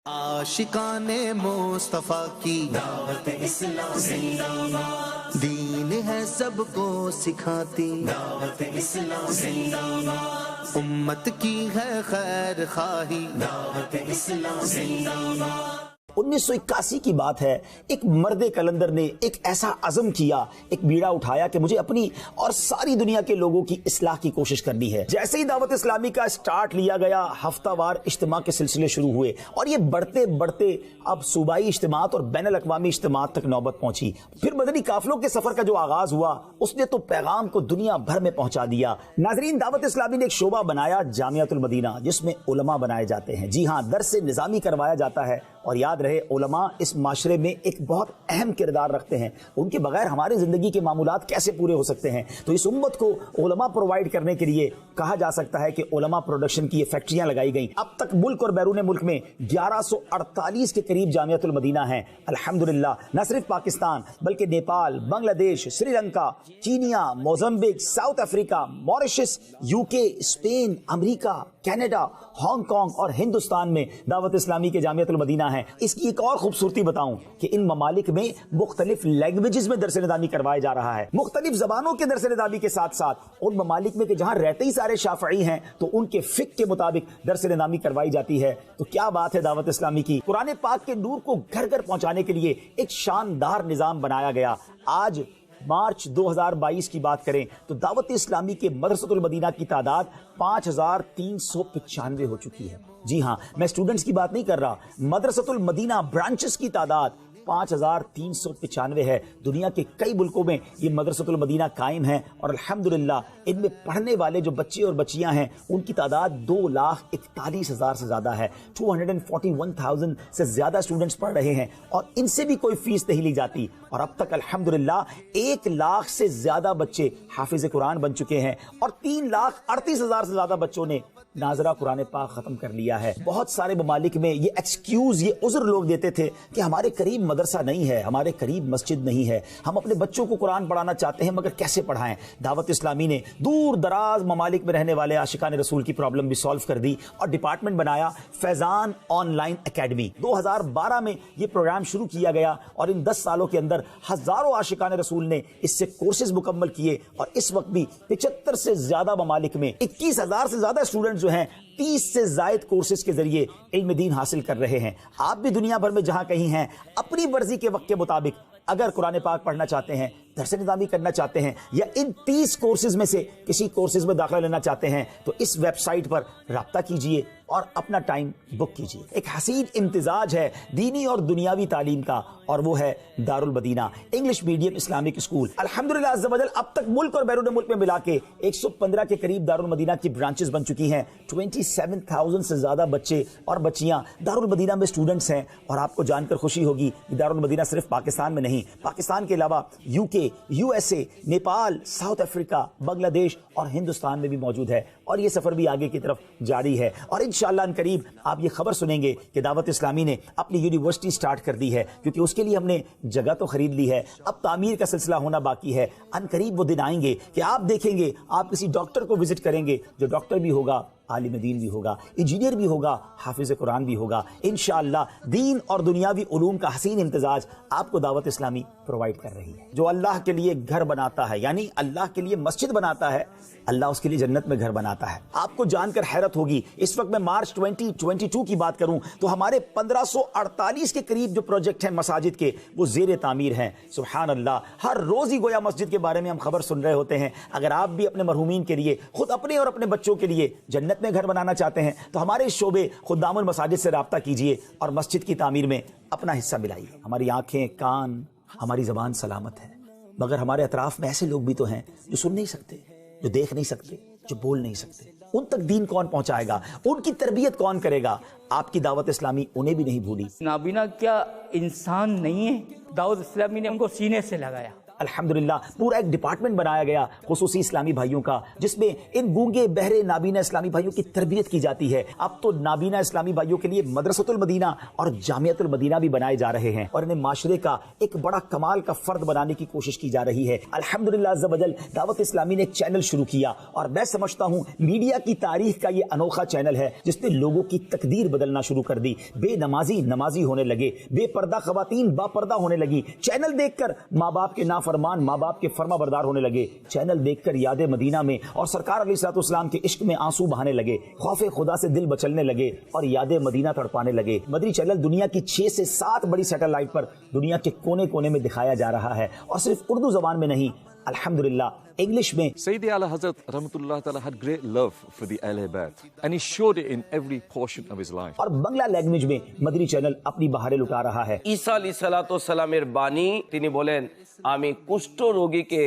आशिकाने मुस्तफा की दावत इस्लाम जिंदाबाद, दीन है सबको सिखाती दावत इस्लाम जिंदाबाद, उम्मत की है खैर खाही दावत इस्लाम जिंदाबाद। 1981 की बात है। एक मर्दे कलंदर ने एक ऐसा अज़म किया, एक बीड़ा उठाया कि मुझे अपनी और सारी दुनिया के लोगों की इस्लाह की कोशिश करनी है। जैसे ही दावत इस्लामी का स्टार्ट लिया गया, हफ्तावार इज्तिमा के सिलसिले शुरू हुए और ये बढ़ते बढ़ते अब सूबाई इज्तिमात और बैनुल अक़वामी इज्तिमात तक नौबत पहुंची। फिर मदनी काफिलों के सफर का जो आगाज हुआ, उसने तो पैगाम को दुनिया भर में पहुंचा दिया। नाजरीन, दावत इस्लामी ने एक शोबा बनाया जामियातुल मदीना, जिसमें उलमा बनाए जाते हैं। जी हाँ, दर्स निज़ामी करवाया जाता है। और याद रहे, उलमा इस माशरे में एक बहुत अहम किरदार रखते हैं। उनके बगैर हमारी जिंदगी के मामूलात कैसे पूरे हो सकते हैं। तो इस उम्मत को उलमा प्रोवाइड करने के लिए कहा जा सकता है कि उलमा प्रोडक्शन की ये फैक्ट्रियां लगाई गई। अब तक मुल्क और बैरून मुल्क में 1148 के करीब जामियातुल मदीना हैं। अल्हम्दुलिल्लाह, न सिर्फ पाकिस्तान बल्कि Nepal, Bangladesh, Sri Lanka, Kenya, Mozambique, south Africa, Mauritius, UK, Spain, America, Canada, Hong Kong और हिंदुस्तान में दावत इस्लामी के जामियातुल मदीना है। इसकी एक और खूबसूरती बताऊं कि इन ममालिक में मुख्तलिफ लैंग्वेजेस में दरस निज़ामी करवाया जा रहा है। मुख्तलिफ जबानों के दरस निज़ामी के साथ साथ उन ममालिक में कि जहां रहते ही सारे शाफ़ई हैं, तो उनके फिक्र के मुताबिक दरस निज़ामी करवाई जाती है। तो क्या बात है दावत इस्लामी की। कुरान पाक के नूर को घर घर पहुंचाने के लिए एक शानदार निज़ाम बनाया गया। आज मार्च 2022 की बात करें तो दावत इस्लामी के मदरसतुल मदीना की तादाद 5395 हो चुकी है। जी हां, मैं स्टूडेंट्स की बात नहीं कर रहा, मदरसतुल मदीना ब्रांचेस की तादाद 5395 है। दुनिया के कई मुल्कों में ये मदरसतुल मदीना कायम है और अल्हम्दुलिल्लाह इनमें पढ़ने वाले जो बच्चे और बच्चियां हैं, उनकी तादाद 2,41,000 से ज्यादा है। 241,000 से ज्यादा स्टूडेंट्स पढ़ रहे हैं और इनसे भी कोई फीस नहीं ली जाती। और अब तक अल्हम्दुलिल्लाह 1 लाख से ज्यादा बच्चे हाफिज कुरान बन चुके हैं और 3,38,000 से ज्यादा बच्चों ने नाजरा कुरान पाक खत्म कर लिया है। बहुत सारे ममालिक में ये एक्सक्यूज, ये उज़्र लोग देते थे कि हमारे करीब मदरसा नहीं है, हमारे करीब मस्जिद नहीं है, हम अपने बच्चों को कुरान पढ़ाना चाहते हैं मगर कैसे पढ़ाएं। दावत इस्लामी ने दूर दराज ममालिक में रहने वाले आशिकान रसूल की प्रॉब्लम भी सॉल्व कर दी और डिपार्टमेंट बनाया फैजान ऑनलाइन एकेडमी। 2012 में ये प्रोग्राम शुरू किया गया और इन 10 सालों के अंदर हजारों आशिकान रसूल ने इससे कोर्सेज मुकम्मल किए और इस वक्त भी 75 से ज्यादा ममालिक में 21,000 से ज्यादा स्टूडेंट जो हैं 30 से जायद कोर्सेज के जरिए इल्म दीन हासिल कर रहे हैं। आप भी दुनिया भर में जहां कहीं हैं, अपनी मर्जी के वक्त के मुताबिक अगर कुरान पाक पढ़ना चाहते हैं, दरस निज़ामी करना चाहते हैं या इन 30 कोर्सेज में से किसी कोर्सेज में दाखिला लेना चाहते हैं, तो इस वेबसाइट पर राब्ता कीजिए और अपना टाइम बुक कीजिए। एक हसीन इम्तिजाज है दीनी और दुनियावी तालीम का, और वो है Darul Madina English medium Islamic school. अल्हम्दुलिल्लाह अज़्ज़ा वजल अब तक मुल्क और बैरून मुल्क में मिला के 115 के करीब दारुल मदीना की ब्रांचेस बन चुकी हैं। 27,000 से ज्यादा बच्चे और बच्चियां दारुल मदीना में स्टूडेंट्स हैं। और आपको जानकर खुशी होगी कि दारुल मदीना सिर्फ पाकिस्तान में नहीं, पाकिस्तान के अलावा UK, USA, Nepal, south Africa, Bangladesh और हिंदुस्तान में भी मौजूद है। और ये सफर भी आगे की तरफ जारी है और इंशाअल्लाह अन करीब आप ये खबर सुनेंगे कि दावत इस्लामी ने अपनी यूनिवर्सिटी स्टार्ट कर दी है, क्योंकि उसके लिए हमने जगह तो खरीद ली है, अब तामीर का सिलसिला होना बाकी है। अन करीब वो दिन आएंगे कि आप देखेंगे, आप किसी डॉक्टर को विजिट करेंगे जो डॉक्टर भी होगा, आलिम दीन भी होगा, इंजीनियर भी होगा, हाफिज कुरान भी होगा। इंशाअल्लाह दीन और दुनियावी उलूम का हसीन इम्तिजाज आपको दावत इस्लामी प्रोवाइड कर रही है। जो अल्लाह के लिए घर बनाता है, यानी अल्लाह के लिए मस्जिद बनाता है, अल्लाह उसके लिए जन्नत में घर बनाता है। आपको जानकर हैरत होगी, इस वक्त मैं मार्च 2022 की बात करूं तो हमारे 1548 के करीब जो प्रोजेक्ट हैं मसाजिद के, वो जेर तामीर हैं। सुभान अल्लाह, हर रोज ही गोया मस्जिद के बारे में हम खबर सुन रहे होते हैं। अगर आप भी अपने मरहूमीन के लिए, खुद अपने और अपने बच्चों के लिए जन्नत में घर बनाना चाहते हैं, तो हमारे शोबे खुद्दामुल मसाजिद से राब्ता कीजिए और मस्जिद की तामीर में अपना हिस्सा मिलाइए। हमारी आंखें, कान, हमारी जबान सलामत है, मगर हमारे अतराफ में ऐसे लोग भी तो हैं जो सुन नहीं सकते, जो देख नहीं सकते, जो बोल नहीं सकते। उन तक दीन कौन पहुंचाएगा, उनकी तरबियत कौन करेगा। आपकी दावत इस्लामी उन्हें भी नहीं भूली। नाबीना क्या इंसान नहीं है? दावत इस्लामी ने उनको सीने से लगाया। अल्हम्दुलिल्लाह पूरा एक डिपार्टमेंट बनाया गया खुसूसी इस्लामी भाइयों का, जिसमें इन गूंगे बहरे नाबीना इस्लामी भाइयों की तरबियत की जाती है। अब तो नाबीना इस्लामी भाइयों के लिए मदरसतुल मदीना और जामियतुल मदीना भी बनाए जा रहे हैं और इन्हें माशरे का एक बड़ा कमाल का फर्द बनाने की कोशिश की जा रही है। अल्हम्दुलिल्लाह अज़्ज़ा वजल दावत इस्लामी ने एक चैनल शुरू किया और मैं समझता हूं मीडिया की तारीख का ये अनोखा चैनल है जिसने लोगों की तकदीर बदलना शुरू कर दी। बेनमाजी नमाजी होने लगे, बेपर्दा खवातीन बापर्दा होने लगी। चैनल देखकर माँ बाप के नाफरमान माँ बाप के फर्माबरदार होने लगे। चैनल देखकर याद मदीना में और सरकार अलैहिस्सलाम के इश्क में आंसू बहाने लगे, खौफे खुदा से दिल बचलने लगे और याद मदीना तड़पाने लगे। मदनी चैनल दुनिया की 6 से 7 बड़ी सैटेलाइट पर दुनिया के कोने कोने में दिखाया जा रहा है और सिर्फ उर्दू जबान में नहीं, अल्हम्दुलिल्लाह इंग्लिश में। Sayyidi Ala Hazrat Rahmatullah Ta'ala had great love for the Ahl Bayt and he showed it in every portion of his life. और बांग्ला लैंग्वेज में मदनी चैनल अपनी बहारें लुटा रहा है। ঈসা আলাইহিস সালামের বাণী, তিনি বলেন আমি কুষ্ঠ রোগীকে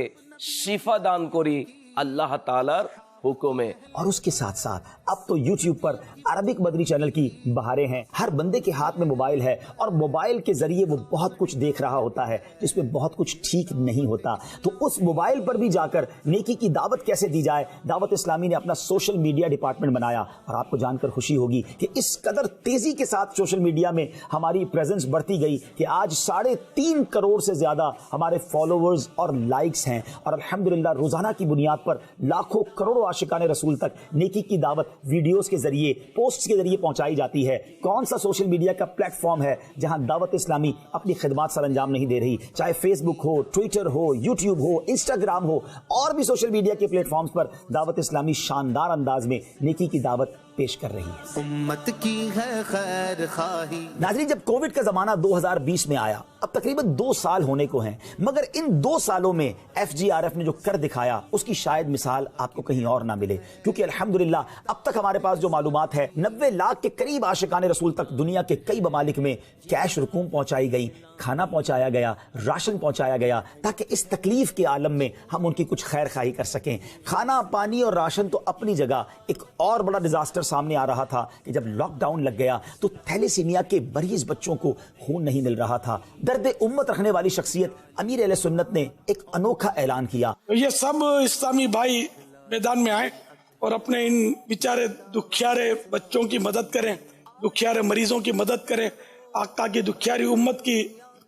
শিফা দান করি আল্লাহ তাআলার हुक्म। और उसके साथ साथ अब तो YouTube पर अरबिक मदनी चैनल की बहारें हैं। हर बंदे के हाथ में मोबाइल है और मोबाइल के जरिए वो बहुत कुछ देख रहा होता है जिसमें बहुत कुछ ठीक नहीं होता। तो उस मोबाइल पर भी जाकर नेकी की दावत कैसे दी जाए, दावत इस्लामी ने अपना सोशल मीडिया डिपार्टमेंट बनाया और आपको जानकर खुशी होगी कि इस कदर तेजी के साथ सोशल मीडिया में हमारी प्रेजेंस बढ़ती गई कि आज 3.5 करोड़ से ज्यादा हमारे फॉलोअर्स और लाइक्स हैं और अल्हम्दुलिल्लाह रोजाना की बुनियाद पर लाखों करोड़ों आशिकाने रसूल तक नेकी की दावत वीडियोस के जरिए पोस्ट्स के जरिए पहुंचाई जाती है। कौन सा सोशल मीडिया का प्लेटफॉर्म है जहां दावत इस्लामी अपनी खिदमत सर अंजाम नहीं दे रही, चाहे फेसबुक हो, ट्विटर हो, यूट्यूब हो, इंस्टाग्राम हो और भी सोशल मीडिया के प्लेटफॉर्म्स पर दावत इस्लामी शानदार अंदाज में नेकी की दावत पेश कर रही है। उम्मत की है खैर खाही। नाज़रीन, जब कोविड का जमाना 2020 में आया, अब तकरीबन 2 साल होने को हैं, मगर इन 2 सालों में FGRF ने जो कर दिखाया उसकी शायद मिसाल आपको कहीं और ना मिले, क्योंकि अल्हम्दुलिल्लाह अब तक हमारे पास जो मालूमात है 90 लाख के करीब आशिकाने रसूल तक दुनिया के कई ममालिक में कैश रकूम पहुंचाई गई, खाना पहुंचाया गया, राशन पहुंचाया गया, ताकि इस तकलीफ के आलम में हम उनकी कुछ खैर खाही कर सकें। खाना पानी और राशन तो अपनी जगह, एक और बड़ा डिजास्टर सामने आ रहा था कि जब लॉकडाउन लग गया तो थैलेसीमिया के मरीज बच्चों को खून नहीं मिल रहा था। दर्द उम्मत रखने वाली शख्सियत अमीर अहले सुन्नत ने एक अनोखा ऐलान किया। ये सब इस्लामी भाई मैदान में आए और अपने इन बेचारे दुखियारे बच्चों की मदद करें, दुखियारे मरीजों की मदद करें, आका की दुखियारी उम्मत की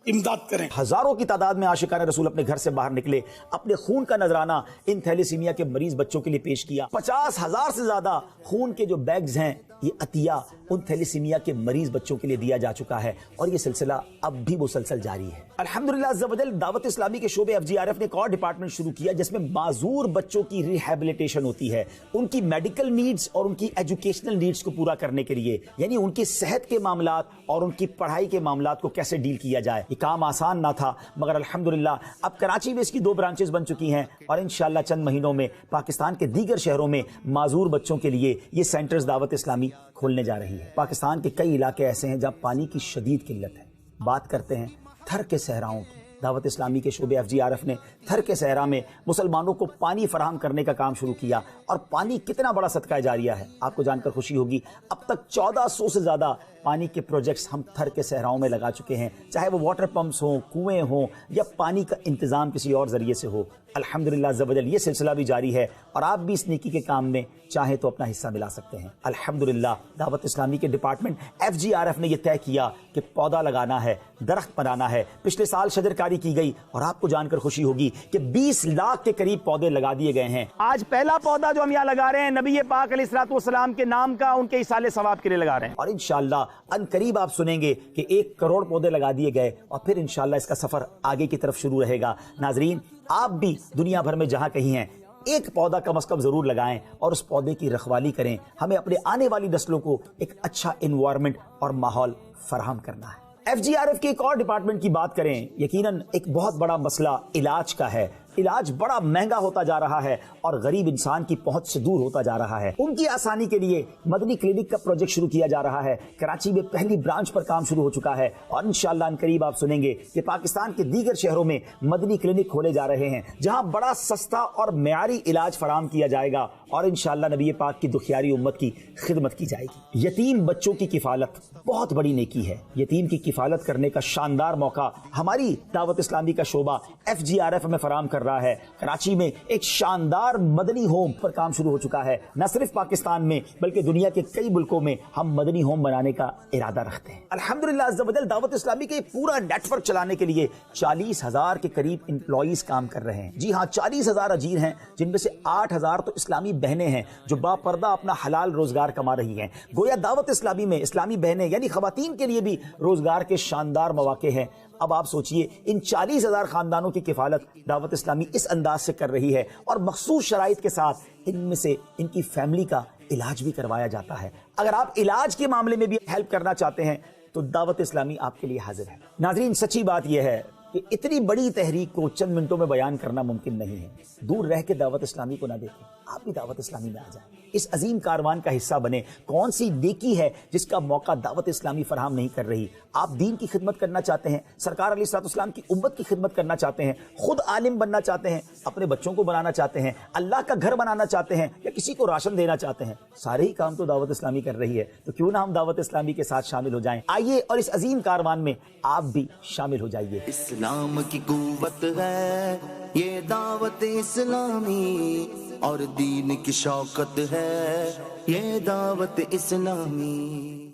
इमदाद करें। हजारों की तादाद में आशिकाने रसूल अपने घर से बाहर निकले, अपने खून का नजराना इन थैलेसीमिया के मरीज बच्चों के लिए पेश किया। 50,000 से ज्यादा खून के जो बैग्स हैं, ये अतिया उन थैलेसीमिया के मरीज बच्चों के लिए दिया जा चुका है और ये सिलसिला अब भी मुसलसल जारी है। अल्हम्दुलिल्लाह अज़्ज़ा वजल दावत इस्लामी के शोबे FGRF ने एक और डिपार्टमेंट शुरू किया जिसमें माजूर बच्चों की रिहैबिलिटेशन होती है, उनकी मेडिकल नीड्स और उनकी एजुकेशनल नीड्स को पूरा करने के लिए, यानी उनकी सेहत के मामलात और उनकी पढ़ाई के मामलात को कैसे डील किया जाए। ये काम आसान ना था, मगर अल्हम्दुलिल्लाह अब कराची में इसकी 2 ब्रांचेस बन चुकी हैं और इंशाअल्लाह चंद महीनों में पाकिस्तान के दीगर शहरों में माजूर बच्चों के लिए ये सेंटर्स दावत इस्लामी खोलने जा रही है। पाकिस्तान के कई इलाके ऐसे हैं जहां पानी की शदीद किल्लत है। बात करते हैं थर के सहराओं की। दावत इस्लामी के शोबे FGRF ने थर के सहरा में मुसलमानों को पानी फराहम करने का काम शुरू किया और पानी कितना बड़ा सदका जारिया है आपको जानकर खुशी होगी। अब तक 1400 से ज्यादा पानी के प्रोजेक्ट्स हम थर के सहराओं में लगा चुके हैं, चाहे वो वाटर पंप्स हों, कुएं हों या पानी का इंतजाम किसी और जरिए से हो। अल्हम्दुलिल्लाह अज़्ज़ा वजल ये सिलसिला भी जारी है और आप भी इस नेकी के काम में चाहे तो अपना हिस्सा मिला सकते हैं। अल्हम्दुलिल्लाह दावत इस्लामी के डिपार्टमेंट FGRF ने यह तय किया कि पौधा लगाना है, दरख्त बनाना है। पिछले साल शजरकारी की गई और आपको जानकर खुशी होगी कि 20 लाख के करीब पौधे लगा दिए गए हैं। आज पहला पौधा जो हम यहाँ लगा रहे हैं नबी पाक अलैहिस्सलाम के नाम का, उनके इसाले सवाब के लिए लगा रहे हैं और इंशाअल्लाह अनकरीब आप सुनेंगे कि 1 करोड़ पौधे लगा दिए गए और फिर इंशाअल्लाह इसका सफर आगे की तरफ शुरू रहेगा। नाजरीन, आप भी दुनिया भर में जहां कहीं हैं एक पौधा कम से कम जरूर लगाएं और उस पौधे की रखवाली करें। हमें अपने आने वाली नस्लों को एक अच्छा एनवायरनमेंट और माहौल फराहम करना है। FGRF के एक और डिपार्टमेंट की बात करें, यकीनन एक बहुत बड़ा मसला इलाज का है। علاج بڑا مہنگا ہوتا جا رہا ہے اور غریب انسان کی پہنچ سے دور ہوتا جا رہا ہے. ان کی آسانی کے لیے مدنی کلینک کا پروجیکٹ شروع کیا جا رہا ہے. کراچی میں پہلی برانچ پر کام شروع ہو چکا ہے اور انشاءاللہ ان قریب آپ سنیں گے کہ پاکستان کے دیگر شہروں میں مدنی کلینک کھولے جا رہے ہیں جہاں بڑا سستا اور معیاری علاج فراہم کیا جائے گا اور انشاءاللہ نبی پاک کی دکھیاری امت کی خدمت کی جائے گی. یتیم بچوں کی کفالت بہت بڑی نیکی ہے. یتیم کی کفالت کرنے کا شاندار موقع ہماری دعوت اسلامی کا شعبہ FGRF میں فراہم کر رہا ہے. کراچی میں ایک شاندار مدنی ہوم پر کام شروع ہو چکا ہے. نہ صرف پاکستان میں بلکہ دنیا کے کئی ملکوں میں ہم مدنی ہوم بنانے کا ارادہ رکھتے ہیں. الحمدللہ عز و جل دعوت اسلامی کے پورا نیٹ ورک چلانے کے لیے 40,000 کے قریب امپلائیز کام کر رہے ہیں. جی ہاں 40,000 اجیر ہیں جن میں سے 8,000 تو اسلامی بہنیں ہیں جو باپردہ اپنا حلال روزگار کما رہی ہیں. گویا دعوت اسلامی میں اسلامی بہنیں یعنی خواتین کے لیے بھی روزگار کے شاندار مواقع ہیں. اب آپ سوچئے ان 40,000 خاندانوں کی کفالت دعوت اسلامی اس انداز سے کر رہی ہے اور مخصوص شرائط کے ساتھ ان میں سے ان کی فیملی کا علاج بھی کروایا جاتا ہے. اگر آپ علاج کے معاملے میں بھی ہیلپ کرنا چاہتے ہیں تو دعوت اسلامی آپ کے لیے حاضر ہے. ناظرین سچی بات یہ ہے کہ اتنی بڑی تحریک کو چند منٹوں میں بیان کرنا ممکن نہیں ہے. دور رہ کے دعوت اسلامی کو نہ دیکھیں, آپ بھی دعوت اسلامی میں آ جائیں, اس عظیم کاروان کا حصہ بنے. کون سی نیکی ہے جس کا موقع دعوت اسلامی فراہم نہیں کر رہی؟ آپ دین کی خدمت کرنا چاہتے ہیں, سرکار علیہ الصلوۃ والسلام کی امت کی خدمت کرنا چاہتے ہیں, خود عالم بننا چاہتے ہیں, اپنے بچوں کو بنانا چاہتے ہیں, اللہ کا گھر بنانا چاہتے ہیں یا کسی کو راشن دینا چاہتے ہیں, سارے ہی کام تو دعوت اسلامی کر رہی ہے. تو کیوں نہ ہم دعوت اسلامی کے ساتھ شامل ہو جائیں. آئیے اور اس عظیم کاروان میں آپ بھی شامل ہو جائیے. اسلام کی قوت ہے یہ دعوت اسلامی اور دین کی شوکت ہے یہ دعوت اسلامی.